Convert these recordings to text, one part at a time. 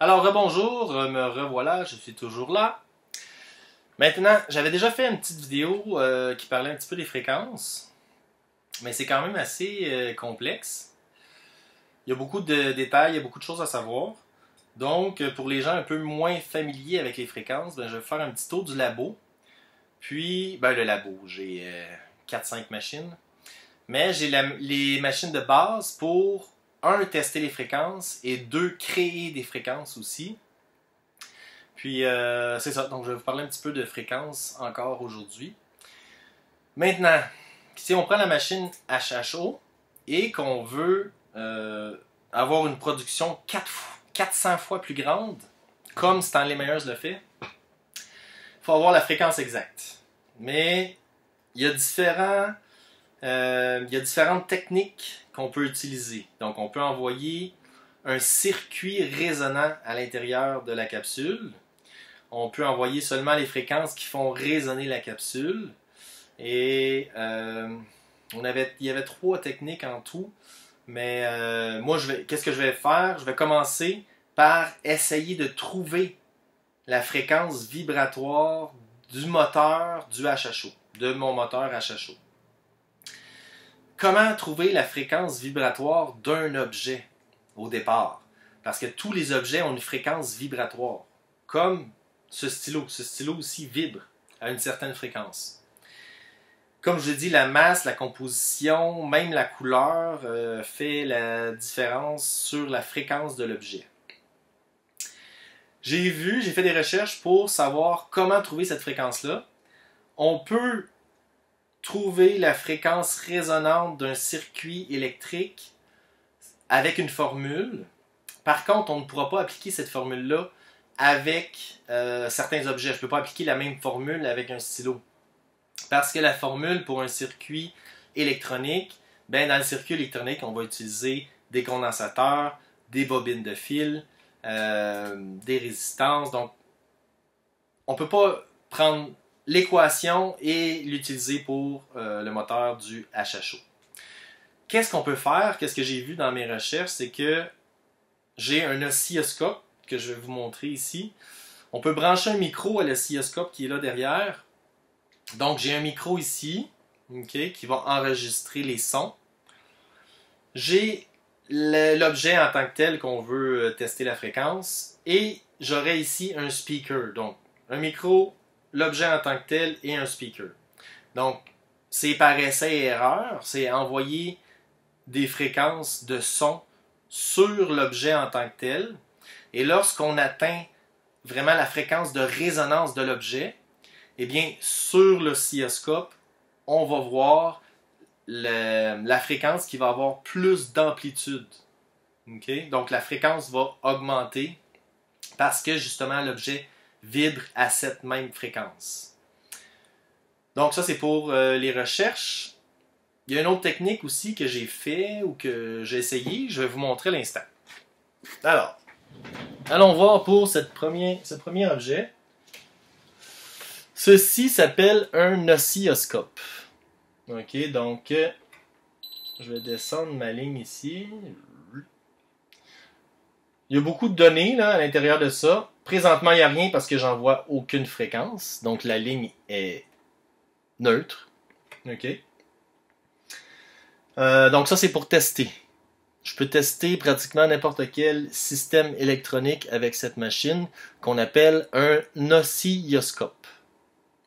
Alors, rebonjour, me revoilà, je suis toujours là. Maintenant, j'avais déjà fait une petite vidéo qui parlait un petit peu des fréquences, mais c'est quand même assez complexe. Il y a beaucoup de détails, il y a beaucoup de choses à savoir. Donc, pour les gens un peu moins familiers avec les fréquences, je vais faire un petit tour du labo. Puis, le labo, j'ai 4-5 machines. Mais j'ai les machines de base pour, un, tester les fréquences et deux, créer des fréquences aussi. Puis, c'est ça. Donc, je vais vous parler un petit peu de fréquences encore aujourd'hui. Maintenant, si on prend la machine HHO et qu'on veut avoir une production 400 fois plus grande, comme Stanley Myers le fait, il faut avoir la fréquence exacte. Mais il y a différentes techniques qu'on peut utiliser. Donc, on peut envoyer un circuit résonnant à l'intérieur de la capsule. On peut envoyer seulement les fréquences qui font résonner la capsule. Et il y avait 3 techniques en tout. Mais moi, qu'est-ce que je vais faire? Je vais commencer par essayer de trouver la fréquence vibratoire du moteur du HHO, de mon moteur HHO. Comment trouver la fréquence vibratoire d'un objet au départ? Parce que tous les objets ont une fréquence vibratoire. Comme ce stylo. Ce stylo aussi vibre à une certaine fréquence. Comme je vous ai dit, la masse, la composition, même la couleur fait la différence sur la fréquence de l'objet. J'ai fait des recherches pour savoir comment trouver cette fréquence-là. On peut trouver la fréquence résonante d'un circuit électrique avec une formule. Par contre, on ne pourra pas appliquer cette formule-là avec certains objets. Je ne peux pas appliquer la même formule avec un stylo. Parce que la formule pour un circuit électronique, dans le circuit électronique, on va utiliser des condensateurs, des bobines de fil, des résistances. Donc, on ne peut pas prendre l'équation et l'utiliser pour le moteur du HHO. Qu'est-ce qu'on peut faire? Qu'est-ce que j'ai vu dans mes recherches? C'est que j'ai un oscilloscope que je vais vous montrer ici. On peut brancher un micro à l'oscilloscope qui est là derrière. Donc, j'ai un micro ici, qui va enregistrer les sons. J'ai l'objet en tant que tel qu'on veut tester la fréquence. Et j'aurai ici un speaker. Donc, un micro, l'objet en tant que tel et un speaker. Donc, c'est par essai et erreur. C'est envoyer des fréquences de son sur l'objet en tant que tel. Et lorsqu'on atteint vraiment la fréquence de résonance de l'objet, eh bien, sur l'oscilloscope, on va voir la fréquence qui va avoir plus d'amplitude. Donc, la fréquence va augmenter parce que, justement, l'objet vibre à cette même fréquence. Donc, ça, c'est pour les recherches. Il y a une autre technique aussi que j'ai fait ou que j'ai essayé. Je vais vous montrer à l'instant. Alors, allons voir pour ce premier objet. Ceci s'appelle un oscilloscope. Ok, donc je vais descendre ma ligne ici. Il y a beaucoup de données là, à l'intérieur de ça. Présentement, il n'y a rien parce que j'envoie aucune fréquence. Donc la ligne est neutre. Ok. Donc ça, c'est pour tester. Je peux tester pratiquement n'importe quel système électronique avec cette machine qu'on appelle un oscilloscope.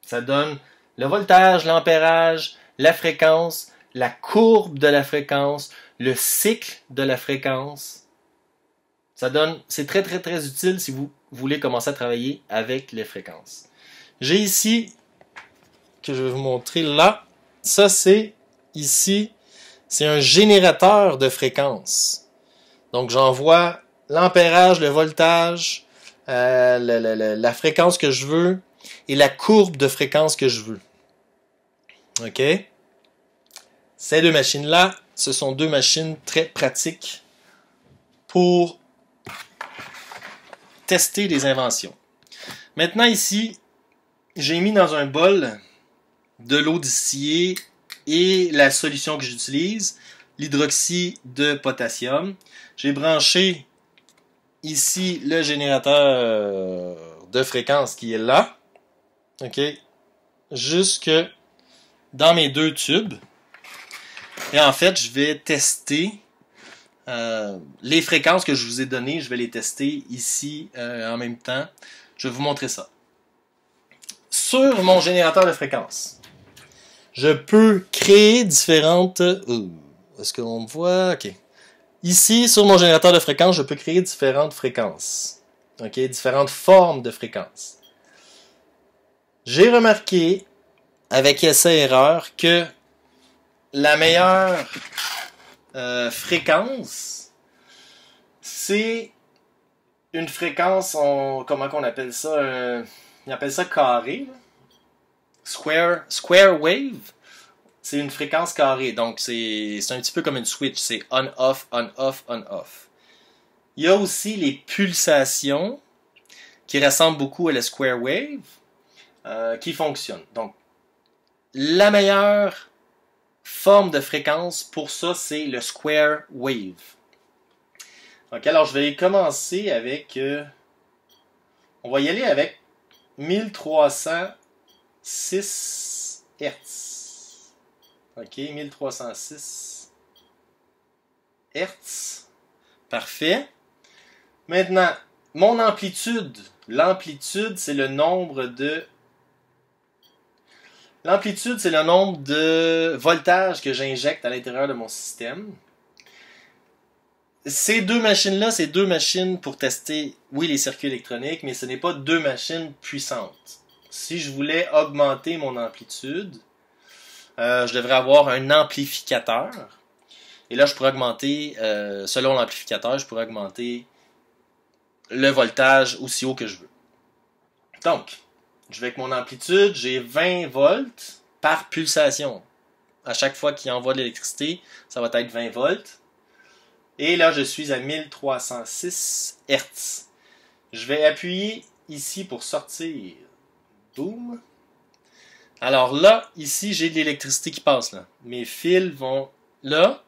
Ça donne le voltage, l'ampérage, la fréquence, la courbe de la fréquence, le cycle de la fréquence. C'est très très très utile si vous voulez commencer à travailler avec les fréquences. J'ai ici, que je vais vous montrer là, ça c'est ici, c'est un générateur de fréquences. Donc j'envoie l'ampérage, le voltage, la fréquence que je veux, et la courbe de fréquence que je veux. OK? Ces deux machines-là, ce sont deux machines très pratiques pour tester des inventions. Maintenant ici, j'ai mis dans un bol de l'eau distillée et la solution que j'utilise, l'hydroxyde de potassium. J'ai branché ici le générateur de fréquence qui est là. OK? Jusque dans mes deux tubes. Et en fait, je vais tester les fréquences que je vous ai données. Je vais les tester ici en même temps. Je vais vous montrer ça. Sur mon générateur de fréquences, je peux créer différentes... Est-ce qu'on me voit? OK. Ici, sur mon générateur de fréquences, je peux créer différentes fréquences. OK? Différentes formes de fréquences. J'ai remarqué, avec essai-erreur, que la meilleure fréquence, c'est une fréquence, comment qu'on appelle ça? On appelle ça carré. Square wave. C'est une fréquence carrée. Donc, c'est un petit peu comme une switch. C'est on-off, on-off, on-off. Il y a aussi les pulsations qui ressemblent beaucoup à la square wave qui fonctionnent. Donc, la meilleure forme de fréquence pour ça, c'est le square wave. Donc, alors, je vais commencer avec... on va y aller avec 1306 Hz. OK, 1306 Hz. Parfait. Maintenant, mon amplitude. L'amplitude, c'est le nombre de... L'amplitude, c'est le nombre de voltages que j'injecte à l'intérieur de mon système. Ces deux machines-là, c'est deux machines pour tester, oui, les circuits électroniques, mais ce n'est pas deux machines puissantes. Si je voulais augmenter mon amplitude, je devrais avoir un amplificateur. Et là, je pourrais augmenter, selon l'amplificateur, je pourrais augmenter le voltage aussi haut que je veux. Donc, je vais avec mon amplitude, j'ai 20 volts par pulsation. À chaque fois qu'il envoie de l'électricité, ça va être 20 volts. Et là, je suis à 1306 Hz. Je vais appuyer ici pour sortir. Boum. Alors là, ici, j'ai de l'électricité qui passe là. Mes fils vont là.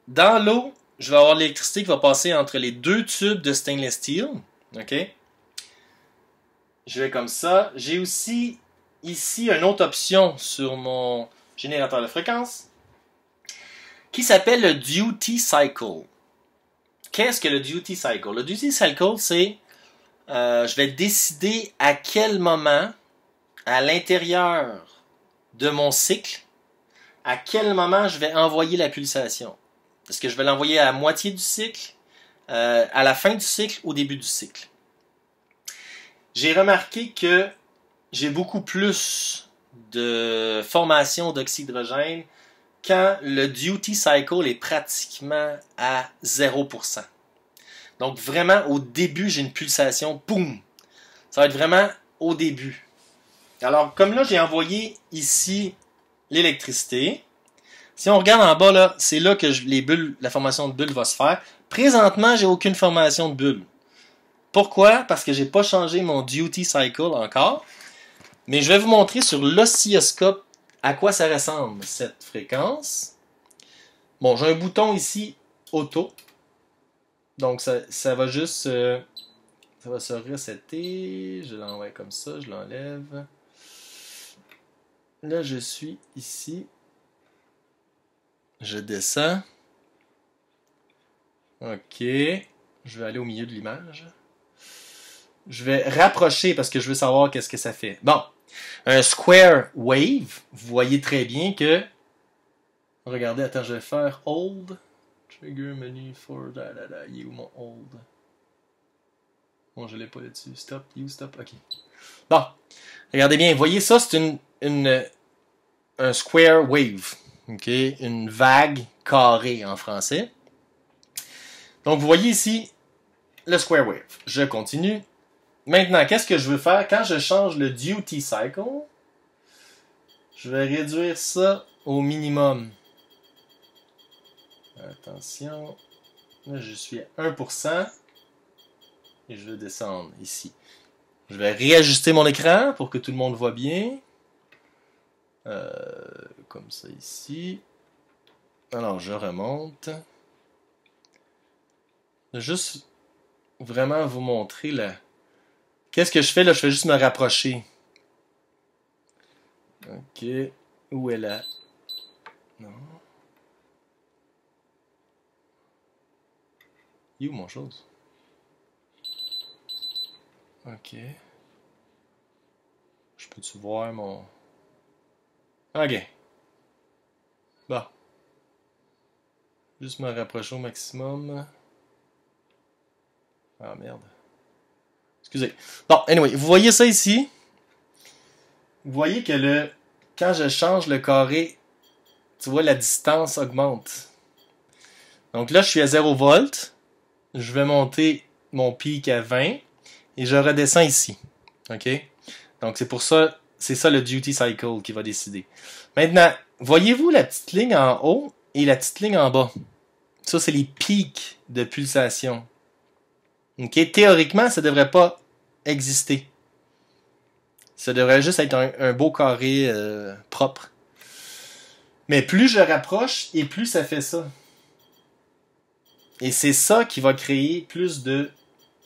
Dans l'eau, je vais avoir de l'électricité qui va passer entre les deux tubes de stainless steel. OK? Je vais comme ça. J'ai aussi ici une autre option sur mon générateur de fréquence qui s'appelle le duty cycle. Qu'est-ce que le duty cycle? Le duty cycle, c'est je vais décider à quel moment, à l'intérieur de mon cycle, à quel moment je vais envoyer la pulsation. Est-ce que je vais l'envoyer à la moitié du cycle, à la fin du cycle, au début du cycle? J'ai remarqué que j'ai beaucoup plus de formation d'oxydrogène quand le duty cycle est pratiquement à 0%. Donc vraiment, au début, j'ai une pulsation, boum! Ça va être vraiment au début. Alors, comme là, j'ai envoyé ici l'électricité. Si on regarde en bas, là, c'est là que les bulles, la formation de bulles va se faire. Présentement, j'ai aucune formation de bulles. Pourquoi? Parce que j'ai pas changé mon duty cycle encore. Mais je vais vous montrer sur l'oscilloscope à quoi ça ressemble, cette fréquence. Bon, j'ai un bouton ici, auto. Donc, ça va juste... ça va se resetter. Je l'envoie comme ça, je l'enlève. Là, je suis ici. Je descends. OK. Je vais aller au milieu de l'image. Je vais rapprocher parce que je veux savoir qu'est-ce que ça fait. Bon. Un square wave. Vous voyez très bien que... Regardez, attends, je vais faire hold. Trigger menu for... Il est où mon hold? Bon, je l'ai pas là-dessus. Stop, you stop. OK. Bon. Regardez bien. Vous voyez ça, c'est un square wave. OK? Une vague carrée en français. Donc, vous voyez ici le square wave. Je continue. Maintenant, qu'est-ce que je veux faire? Quand je change le duty cycle, je vais réduire ça au minimum. Attention. Là, je suis à 1%. Et je vais descendre ici. Je vais réajuster mon écran pour que tout le monde voit bien. Comme ça ici. Alors, je remonte. Juste vraiment vous montrer là. Qu'est-ce que je fais là? Je fais juste me rapprocher. Ok. Où est la... Non. Il est où mon chose? Ok. Je peux-tu voir mon... Ok. Bon. Juste me rapprocher au maximum. Ah merde. Excusez. Bon, anyway, vous voyez ça ici? Vous voyez que quand je change le carré, tu vois la distance augmente. Donc là, je suis à 0 volts. Je vais monter mon pic à 20 et je redescends ici. OK? Donc c'est pour ça, c'est ça le duty cycle qui va décider. Maintenant, voyez-vous la petite ligne en haut et la petite ligne en bas? Ça, c'est les pics de pulsation. OK? Théoriquement, ça ne devrait pas exister. Ça devrait juste être un beau carré propre. Mais plus je rapproche et plus ça fait ça. Et c'est ça qui va créer plus de...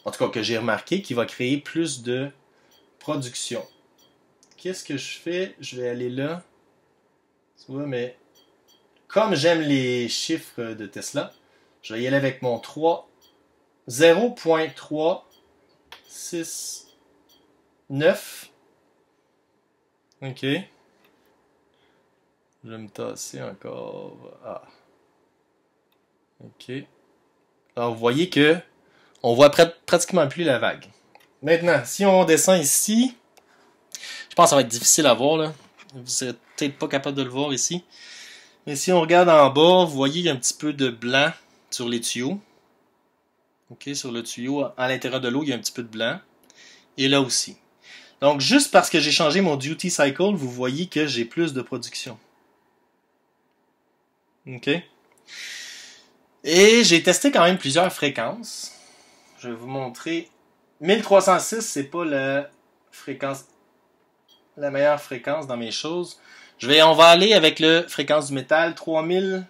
En tout cas, que j'ai remarqué, qui va créer plus de production. Qu'est-ce que je fais? Je vais aller là. Tu vois, mais... Comme j'aime les chiffres de Tesla, je vais y aller avec mon 3. 0.369. OK. Je vais me tasser encore. Ah. OK. Alors, vous voyez que on voit pratiquement plus la vague. Maintenant, si on descend ici, je pense que ça va être difficile à voir, là. Vous serez peut-être pas capable de le voir ici. Mais si on regarde en bas, vous voyez, il y a un petit peu de blanc sur les tuyaux. OK, sur le tuyau, à l'intérieur de l'eau, il y a un petit peu de blanc. Et là aussi. Donc, juste parce que j'ai changé mon duty cycle, vous voyez que j'ai plus de production. OK? Et j'ai testé quand même plusieurs fréquences. Je vais vous montrer. 1306, c'est pas la meilleure fréquence dans mes choses. On va aller avec la fréquence du métal. 3000.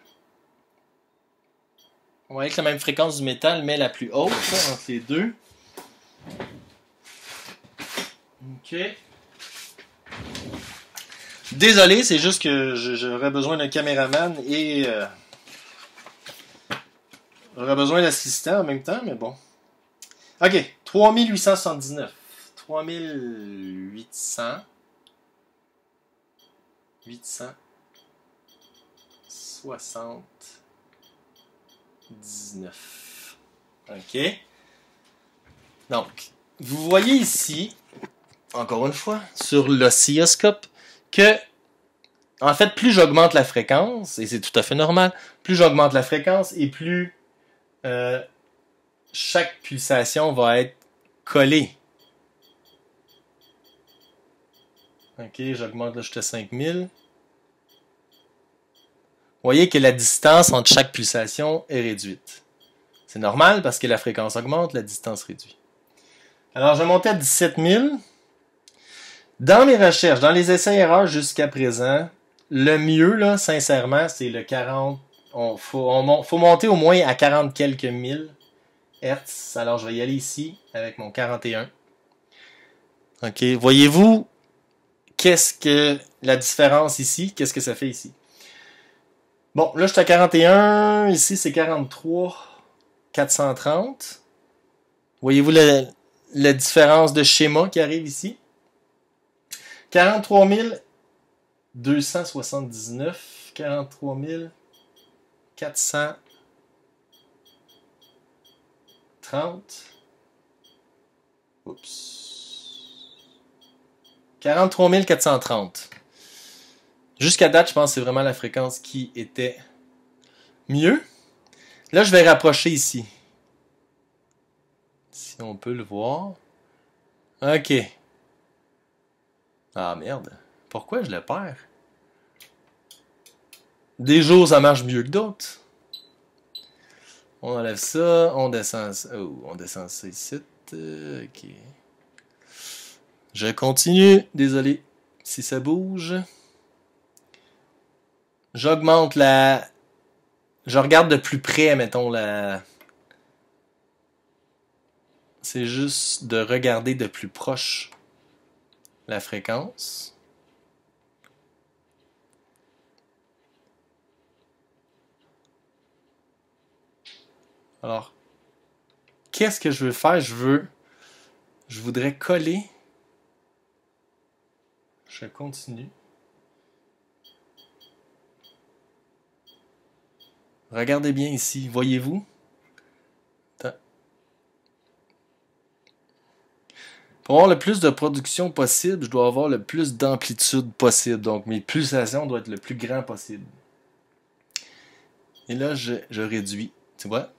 On va aller avec la même fréquence du métal, mais la plus haute, là, entre les deux. OK. Désolé, c'est juste que j'aurais besoin d'un caméraman et j'aurais besoin d'assistant en même temps, mais bon. OK, 3879. 3800. 879. OK. Donc, vous voyez ici, encore une fois, sur l'oscilloscope, que, en fait, plus j'augmente la fréquence, et c'est tout à fait normal, plus j'augmente la fréquence et plus chaque pulsation va être collée. OK, j'augmente là jusqu'à 5000. Vous voyez que la distance entre chaque pulsation est réduite. C'est normal parce que la fréquence augmente, la distance réduit. Alors, je vais monter à 17000. Dans mes recherches, dans les essais-erreurs jusqu'à présent, le mieux, là, sincèrement, c'est le 40. Faut monter au moins à 40 quelques mille Hertz. Alors, je vais y aller ici avec mon 41. OK. Voyez-vous qu'est-ce que la différence ici? Qu'est-ce que ça fait ici? Bon, là, je suis à 41. Ici, c'est 43 430. Voyez-vous la différence de schéma qui arrive ici? 43 279. 43 430. Oups. 43 430. Jusqu'à date, je pense que c'est vraiment la fréquence qui était mieux. Là, je vais rapprocher ici. Si on peut le voir. OK. Ah merde. Pourquoi je le perds? Des jours, ça marche mieux que d'autres. On enlève ça. On descend ça. Oh, on descend ça ici. OK. Je continue. Désolé si ça bouge. J'augmente la... Je regarde de plus près, mettons, la... c'est juste de regarder de plus proche la fréquence. Alors, qu'est-ce que je veux faire? Je voudrais coller. Je continue. Regardez bien ici, voyez-vous? Pour avoir le plus de production possible, je dois avoir le plus d'amplitude possible. Donc mes pulsations doivent être le plus grand possible. Et là, je réduis. Tu vois?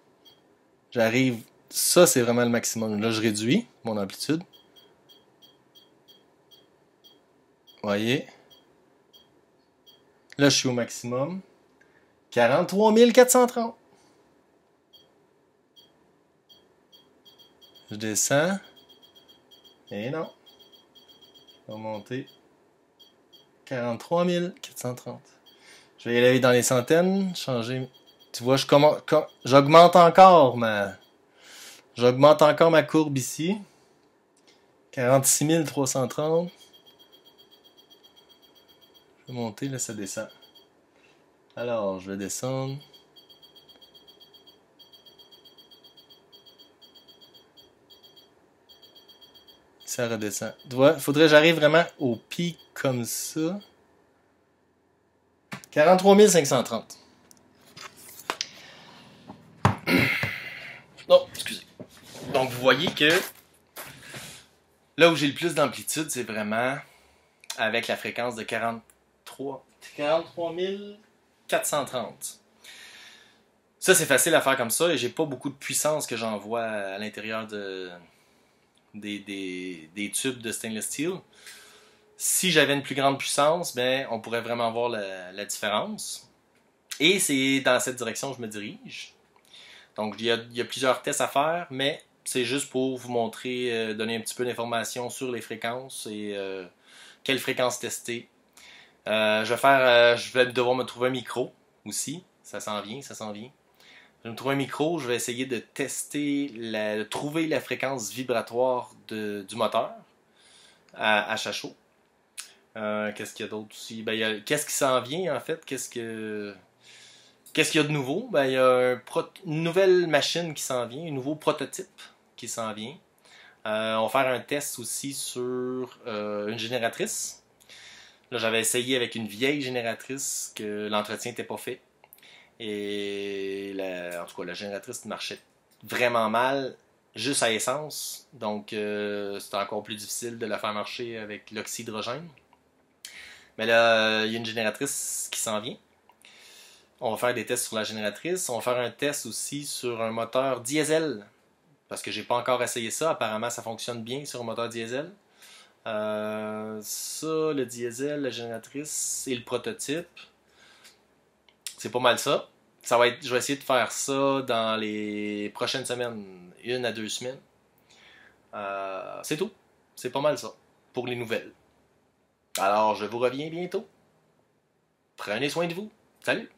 J'arrive. Ça, c'est vraiment le maximum. Là, je réduis mon amplitude. Voyez? Là, je suis au maximum. 43 430. Je descends. Et non. Je vais monter. 43 430. Je vais y aller dans les centaines. Changer. Tu vois, j'augmente encore ma courbe ici. 46 330. Je vais monter, là, ça descend. Alors, je vais descendre. Ça redescend. Tu vois, il faudrait que j'arrive vraiment au pic comme ça. 43 530. Non, excusez. Donc, vous voyez que là où j'ai le plus d'amplitude, c'est vraiment avec la fréquence de 43 430. Ça, c'est facile à faire comme ça et j'ai pas beaucoup de puissance que j'envoie à l'intérieur des tubes de stainless steel. Si j'avais une plus grande puissance, ben, on pourrait vraiment voir la différence. Et c'est dans cette direction que je me dirige. Donc, il y a plusieurs tests à faire, mais c'est juste pour vous montrer, donner un petit peu d'informations sur les fréquences et quelle fréquence tester. Je vais devoir me trouver un micro aussi. Ça s'en vient, ça s'en vient. Je vais me trouver un micro, je vais essayer de tester, de trouver la fréquence vibratoire du moteur à chaud. Qu'est-ce qu'il y a d'autre aussi? Ben, qu'est-ce qui s'en vient en fait? Qu'est-ce qu'il y a de nouveau? Ben, il y a une nouvelle machine qui s'en vient, un nouveau prototype qui s'en vient. On va faire un test aussi sur une génératrice. Là, j'avais essayé avec une vieille génératrice que l'entretien n'était pas fait. Et en tout cas, la génératrice marchait vraiment mal, juste à essence. Donc, c'était encore plus difficile de la faire marcher avec l'oxydrogène. Mais là, il y a une génératrice qui s'en vient. On va faire des tests sur la génératrice. On va faire un test aussi sur un moteur diesel. Parce que j'ai pas encore essayé ça. Apparemment, ça fonctionne bien sur un moteur diesel. Ça, le diesel, la génératrice et le prototype. C'est pas mal ça. Je vais essayer de faire ça dans les prochaines semaines. 1 à 2 semaines. C'est tout. C'est pas mal ça. Pour les nouvelles. Alors, je vous reviens bientôt. Prenez soin de vous. Salut!